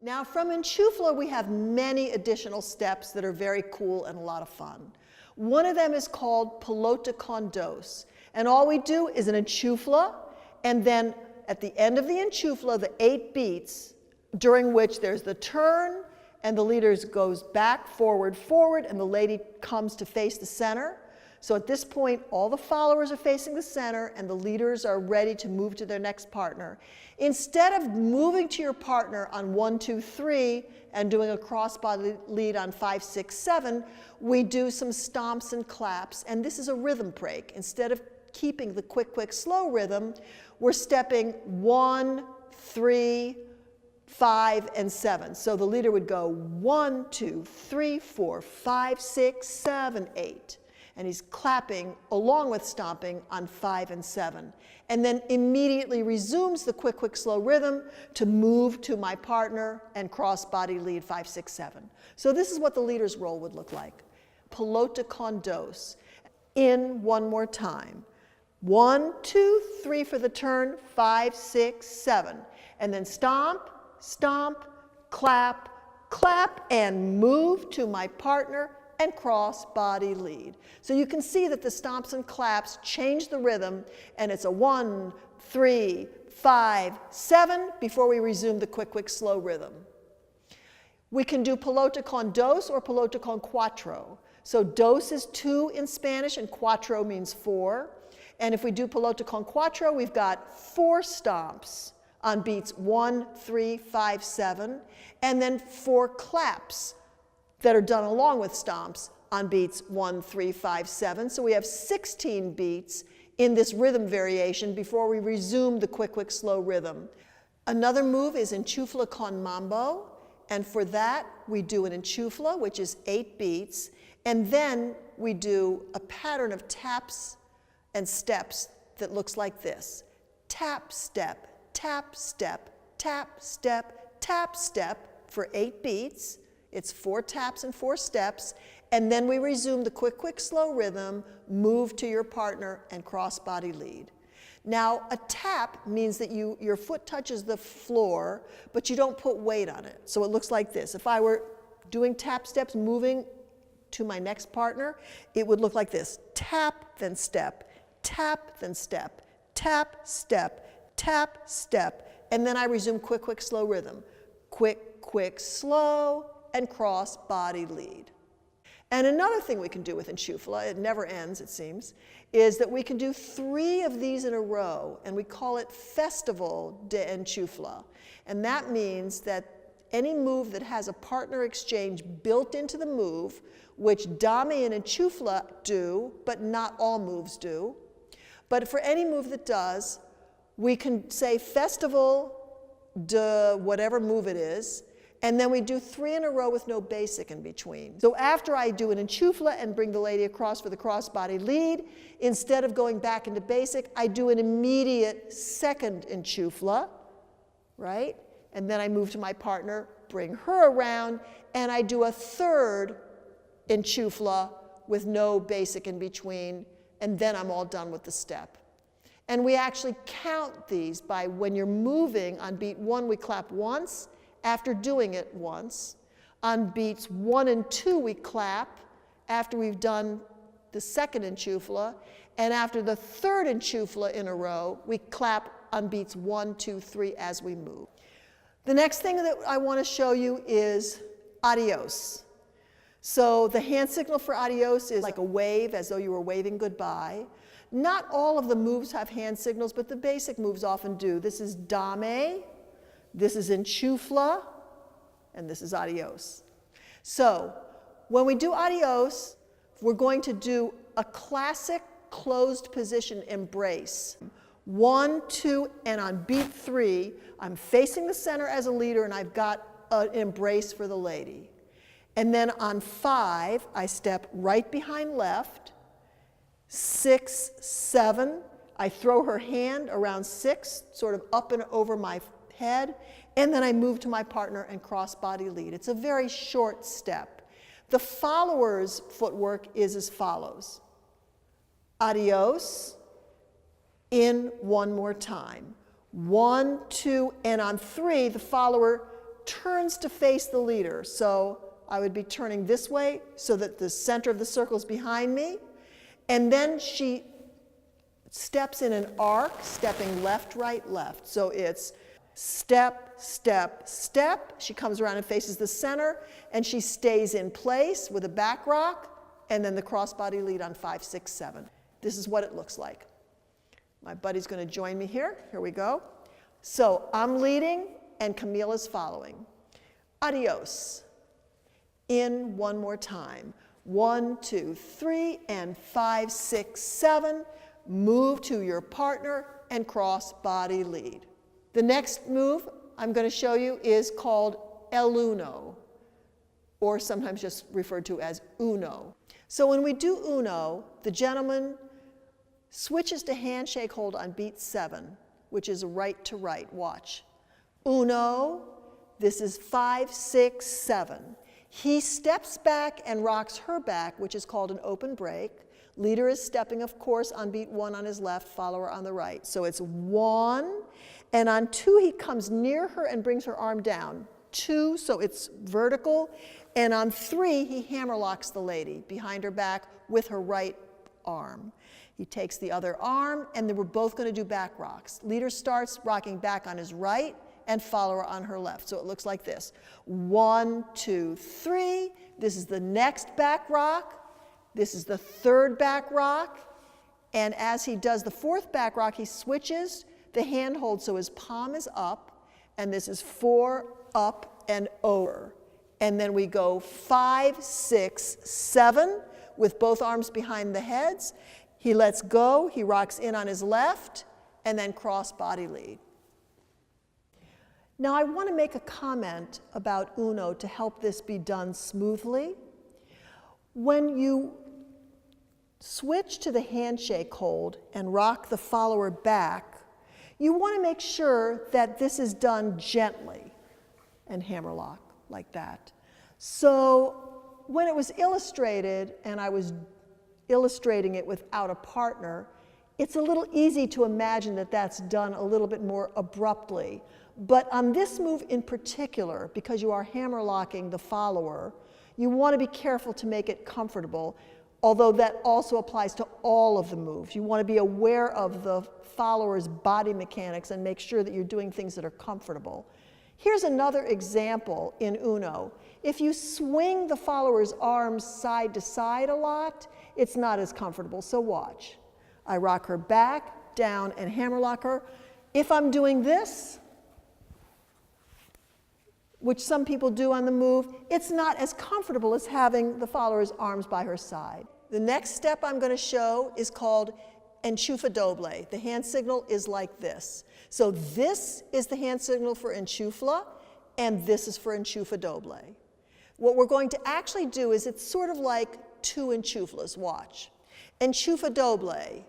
Now from Enchufla, we have many additional steps that are very cool and a lot of fun. One of them is called Pelota Con Dos. And all we do is an Enchufla, and then at the end of the Enchufla, the 8 beats, during which there's the turn, and the leader goes back, forward, forward, and the lady comes to face the center. So at this point, all the followers are facing the center, and the leaders are ready to move to their next partner. Instead of moving to your partner on 1, 2, 3, and doing a crossbody lead on 5, 6, 7, we do some stomps and claps, and this is a rhythm break. Instead of keeping the quick, quick, slow rhythm, we're stepping 1, 3, 5, and 7. So the leader would go 1, 2, 3, 4, 5, 6, 7, 8. And he's clapping along with stomping on 5 and 7. And then immediately resumes the quick, quick, slow rhythm to move to my partner and cross-body lead 5, 6, 7. So this is what the leader's role would look like. Pelota Con Dos. In one more time. 1, 2, 3 for the turn, 5, 6, 7. And then stomp, stomp, clap, clap, and move to my partner and cross-body lead. So you can see that the stomps and claps change the rhythm, and it's a 1, 3, 5, 7 before we resume the quick, quick, slow rhythm. We can do Pelota Con Dos or Pelota Con Quatro. So dos is 2 in Spanish, and cuatro means 4. And if we do Pelota Con Quatro, we've got 4 stomps on beats 1, 3, 5, 7, and then 4 claps that are done along with stomps on beats 1, 3, 5, 7. So we have 16 beats in this rhythm variation before we resume the quick, quick, slow rhythm. Another move is Enchufla con Mambo, and for that we do an Enchufla, which is 8 beats, and then we do a pattern of taps and steps that looks like this. Tap, step, tap, step, tap, step, tap, step for 8 beats. It's 4 taps and 4 steps, and then we resume the quick, quick, slow rhythm, move to your partner, and cross-body lead. Now, a tap means that your foot touches the floor, but you don't put weight on it. So it looks like this. If I were doing tap steps, moving to my next partner, it would look like this. Tap, then step, tap, then step, tap, step, tap, step, and then I resume quick, quick, slow rhythm. Quick, quick, slow, and cross-body lead. And another thing we can do with Enchufla, it never ends it seems, is that we can do 3 of these in a row, and we call it Festival de Enchufla. And that means that any move that has a partner exchange built into the move, which Dame and Enchufla do, but not all moves do, but for any move that does, we can say Festival de whatever move it is, and then we do 3 in a row with no basic in between. So after I do an Enchufla and bring the lady across for the crossbody lead, instead of going back into basic, I do an immediate second Enchufla, right? And then I move to my partner, bring her around, and I do a third Enchufla with no basic in between, and then I'm all done with the step. And we actually count these by when you're moving on beat 1, we clap once, after doing it once. On beats 1 and 2, we clap after we've done the second Enchufla. And after the third Enchufla in a row, we clap on beats 1, 2, 3 as we move. The next thing that I want to show you is Adios. So the hand signal for Adios is like a wave, as though you were waving goodbye. Not all of the moves have hand signals, but the basic moves often do. This is Dame. This is Enchufla, and this is Adios. So when we do Adios, we're going to do a classic closed position embrace. 1, 2, and on beat 3, I'm facing the center as a leader, and I've got an embrace for the lady. And then on 5, I step right behind left. 6, 7, I throw her hand around 6, sort of up and over my head, and then I move to my partner and cross-body lead. It's a very short step. The follower's footwork is as follows. Adios, in one more time. 1, 2, and on 3, the follower turns to face the leader. So I would be turning this way so that the center of the circle is behind me. And then she steps in an arc, stepping left, right, left. So it's step, step, step. She comes around and faces the center, and she stays in place with a back rock, and then the crossbody lead on 5, 6, 7. This is what it looks like. My buddy's going to join me here. Here we go. So I'm leading, and Camille is following. Adios. In one more time. 1, 2, 3, and 5, 6, 7. Move to your partner and cross body lead. The next move I'm going to show you is called El Uno, or sometimes just referred to as Uno. So when we do Uno, the gentleman switches to handshake hold on beat 7, which is right to right. Watch. Uno, this is 5, 6, 7. He steps back and rocks her back, which is called an open break. Leader is stepping, of course, on beat 1 on his left, follower on the right. So it's 1, and on 2 he comes near her and brings her arm down. 2, so it's vertical, and on 3 he hammer locks the lady behind her back with her right arm. He takes the other arm, and then we're both going to do back rocks. Leader starts rocking back on his right, and follower on her left. So it looks like this. 1, 2, 3. This is the next back rock. This is the third back rock. And as he does the fourth back rock, he switches the hand hold so his palm is up. And this is 4, up, and over. And then we go 5, 6, 7 with both arms behind the heads. He lets go. He rocks in on his left, and then cross body lead. Now I want to make a comment about Uno to help this be done smoothly. When you switch to the handshake hold and rock the follower back, you want to make sure that this is done gently and hammerlock like that. So when it was illustrated and I was illustrating it without a partner, it's a little easy to imagine that that's done a little bit more abruptly. But on this move in particular, because you are hammerlocking the follower, you want to be careful to make it comfortable, although that also applies to all of the moves. You want to be aware of the follower's body mechanics and make sure that you're doing things that are comfortable. Here's another example in Uno. If you swing the follower's arms side to side a lot, it's not as comfortable, so watch. I rock her back, down, and hammerlock her. If I'm doing this, which some people do on the move, it's not as comfortable as having the follower's arms by her side. The next step I'm going to show is called Enchufla Doble. The hand signal is like this. So this is the hand signal for Enchufla, and this is for Enchufla Doble. What we're going to actually do is it's sort of like 2 Enchuflas. Watch. Enchufla Doble,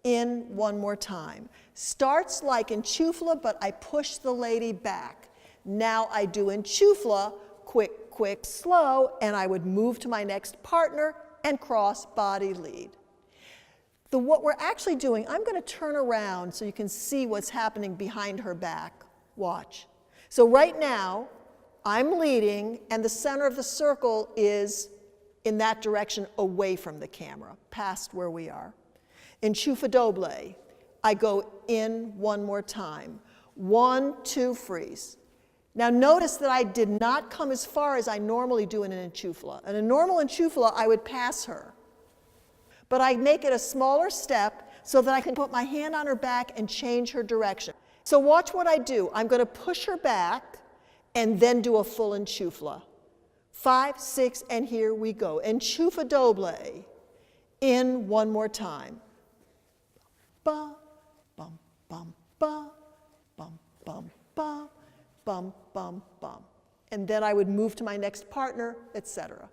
in one more time. Starts like Enchufla, but I push the lady back. Now I do Enchufla, quick, quick, slow, and I would move to my next partner and cross body lead. What we're actually doing, I'm going to turn around so you can see what's happening behind her back. Watch. So right now, I'm leading, and the center of the circle is in that direction away from the camera, past where we are. Enchufla Doble, I go in one more time. 1, 2, freeze. Now notice that I did not come as far as I normally do in an Enchufla. In a normal Enchufla, I would pass her. But I make it a smaller step so that I can put my hand on her back and change her direction. So watch what I do. I'm going to push her back and then do a full Enchufla. 5, 6, and here we go. Enchufla Doble, in one more time. Ba, bum, bum, ba, bum, bum, ba. Bum, bum, bum. And then I would move to my next partner, etc.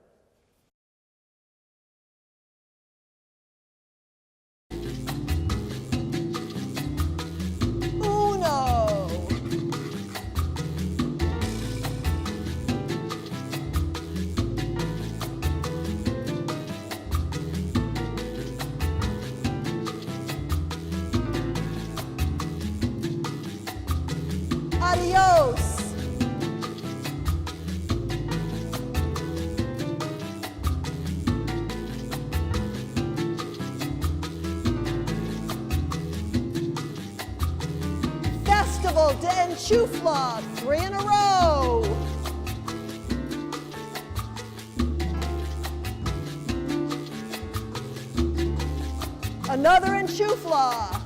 Uno. Adios. to Enchufla, 3 in a row. Another Enchufla.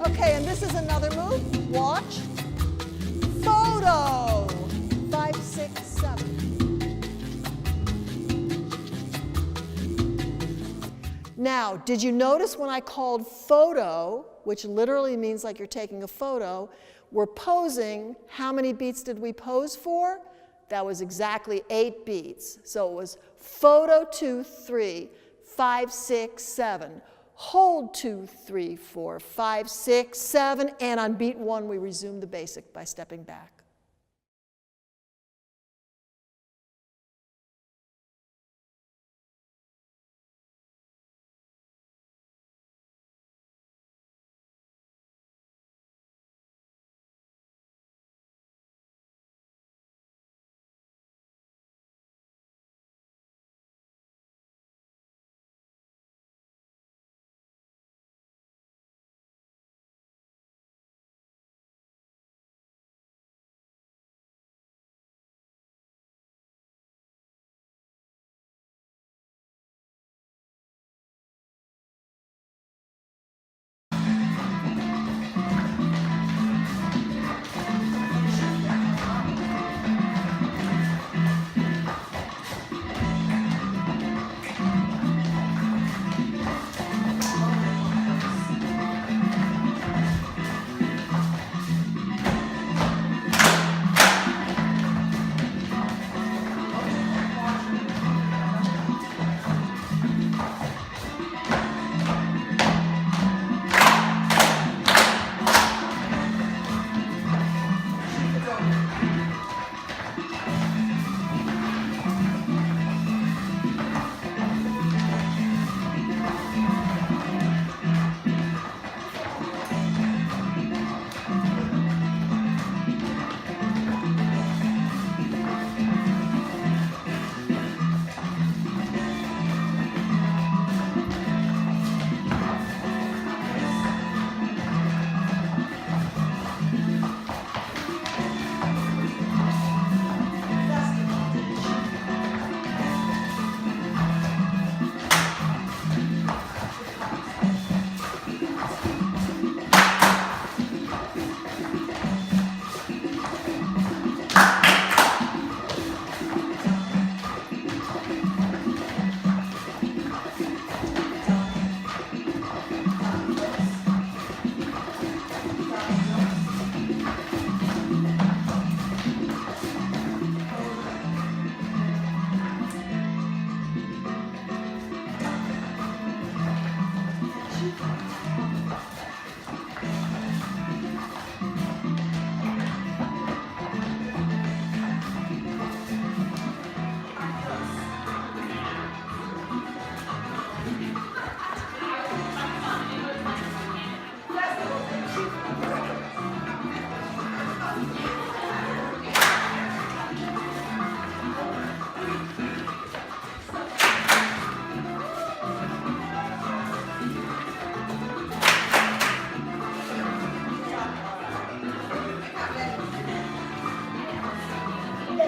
Okay, and this is another move. Watch. Foto. 5, 6, 7. Now, did you notice when I called photo, which literally means like you're taking a photo, we're posing. How many beats did we pose for? That was exactly 8 beats. So it was photo 2, 3, 5, 6, 7. Hold 2, 3, 4, 5, 6, 7. And on beat 1, we resume the basic by stepping back.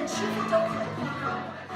Enchufla Doble.